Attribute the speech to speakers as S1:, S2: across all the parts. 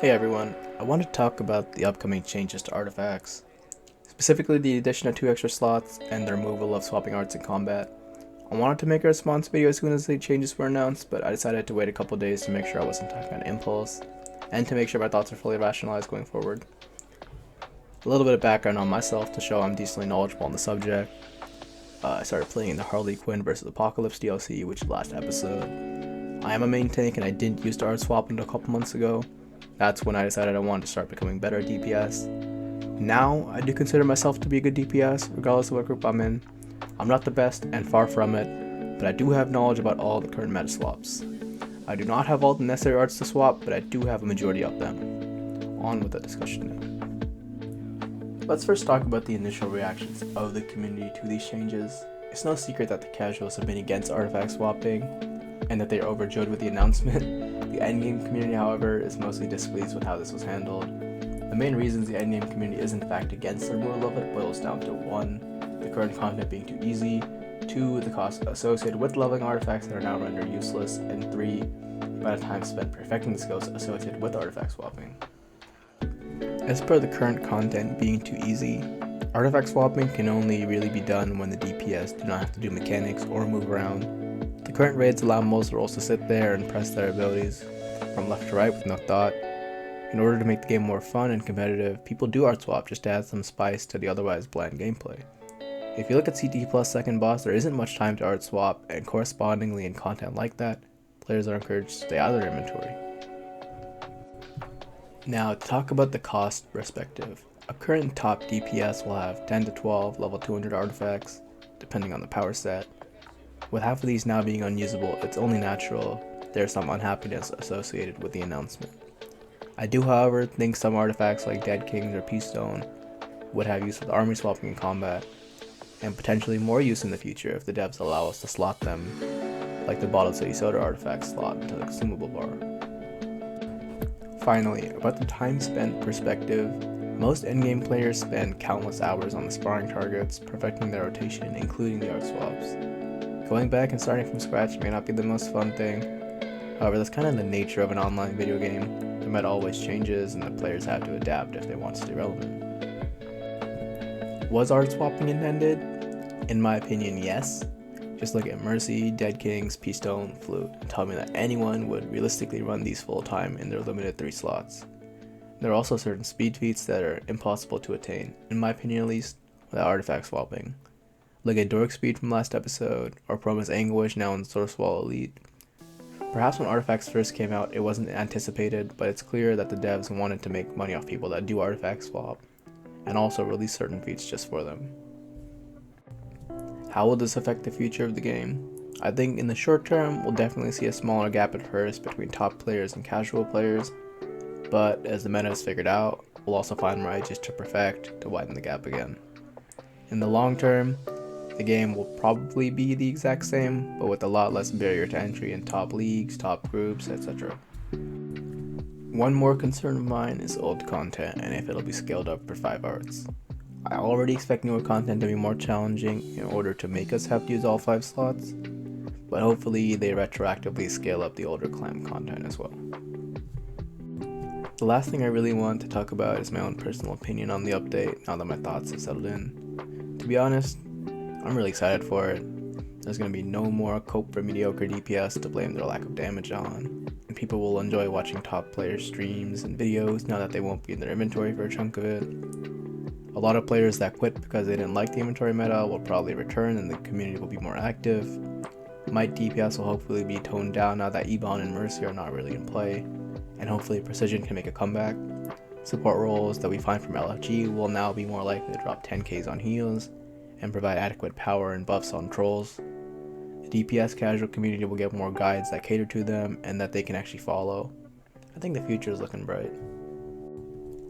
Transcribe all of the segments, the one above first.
S1: Hey everyone, I want to talk about the upcoming changes to artifacts, specifically the addition of 2 extra slots and the removal of swapping arts in combat. I wanted to make a response video as soon as the changes were announced, but I decided to wait a couple days to make sure I wasn't talking on impulse, and to make sure my thoughts are fully rationalized going forward. A little bit of background on myself to show I'm decently knowledgeable on the subject. I started playing in the Harley Quinn vs. Apocalypse DLC, which is last episode. I am a main tank and I didn't use the art swap until a couple months ago. That's when I decided I wanted to start becoming better at DPS. Now, I do consider myself to be a good DPS, regardless of what group I'm in. I'm not the best, and far from it, but I do have knowledge about all the current meta swaps. I do not have all the necessary arts to swap, but I do have a majority of them. On with the discussion now. Let's first talk about the initial reactions of the community to these changes. It's no secret that the casuals have been against artifact swapping, and that they are overjoyed with the announcement. The Endgame community, however, is mostly displeased with how this was handled. The main reasons the Endgame community is in fact against the removal of it boils down to 1. The current content being too easy, 2. The cost associated with leveling artifacts that are now rendered useless, and 3. The amount of time spent perfecting the skills associated with artifact swapping. As per the current content being too easy, artifact swapping can only really be done when the DPS do not have to do mechanics or move around. The current raids allow most roles to sit there and press their abilities from left to right with no thought. In order to make the game more fun and competitive, people do art swap just to add some spice to the otherwise bland gameplay. If you look at CT plus second boss, there isn't much time to art swap, and correspondingly in content like that, players are encouraged to stay out of their inventory. Now, to talk about the cost perspective, a current top DPS will have 10 to 12 level 200 artifacts, depending on the power set. With half of these now being unusable, it's only natural there's some unhappiness associated with the announcement. I do, however, think some artifacts like Dead Kings or Peastone would have use with army swapping in combat, and potentially more use in the future if the devs allow us to slot them, like the Bottled City Soda artifact slot into the consumable bar. Finally, about the time spent perspective, most endgame players spend countless hours on the sparring targets, perfecting their rotation, including the art swaps. Going back and starting from scratch may not be the most fun thing, however that's kind of the nature of an online video game. The meta always changes and the players have to adapt if they want to stay relevant. Was art swapping intended? In my opinion, yes. Just look at Mercy, Dead Kings, Peastone, Flute, and tell me that anyone would realistically run these full time in their limited 3 slots. There are also certain speed feats that are impossible to attain, in my opinion at least, without artifact swapping. Look at Dork Speed from last episode, or Promise Anguish now in Sourcewall Elite. Perhaps when artifacts first came out it wasn't anticipated, but it's clear that the devs wanted to make money off people that do artifact swap, and also release certain feats just for them. How will this affect the future of the game? I think in the short term, we'll definitely see a smaller gap at first between top players and casual players, but as the meta is figured out, we'll also find more edges to perfect to widen the gap again. In the long term, the game will probably be the exact same, but with a lot less barrier to entry in top leagues, top groups, etc. One more concern of mine is old content and if it'll be scaled up for 5 arts. I already expect newer content to be more challenging in order to make us have to use all 5 slots, but hopefully they retroactively scale up the older clan content as well. The last thing I really want to talk about is my own personal opinion on the update now that my thoughts have settled in. To be honest, I'm really excited for it. There's going to be no more cope for mediocre DPS to blame their lack of damage on, and people will enjoy watching top players' streams and videos now that they won't be in their inventory for a chunk of it. A lot of players that quit because they didn't like the inventory meta will probably return and the community will be more active. Might DPS will hopefully be toned down now that Ebon and Mercy are not really in play, and hopefully Precision can make a comeback. Support roles that we find from LFG will now be more likely to drop 10Ks on heals, and provide adequate power and buffs on trolls. The DPS casual community will get more guides that cater to them and that they can actually follow. I think the future is looking bright.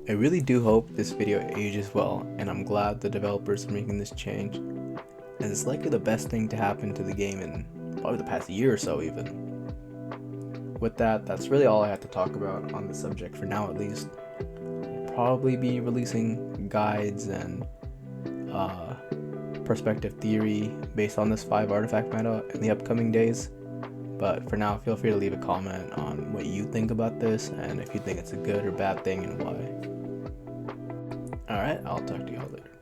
S1: I really do hope this video ages well, and I'm glad the developers are making this change, as it's likely the best thing to happen to the game in probably the past year or so even. With that, that's really all I have to talk about on the subject for now at least. I'll probably be releasing guides and perspective theory based on this 5 artifact meta in the upcoming days, But for now, feel free to leave a comment on what you think about this and if you think it's a good or bad thing and why. Alright, I'll talk to y'all later.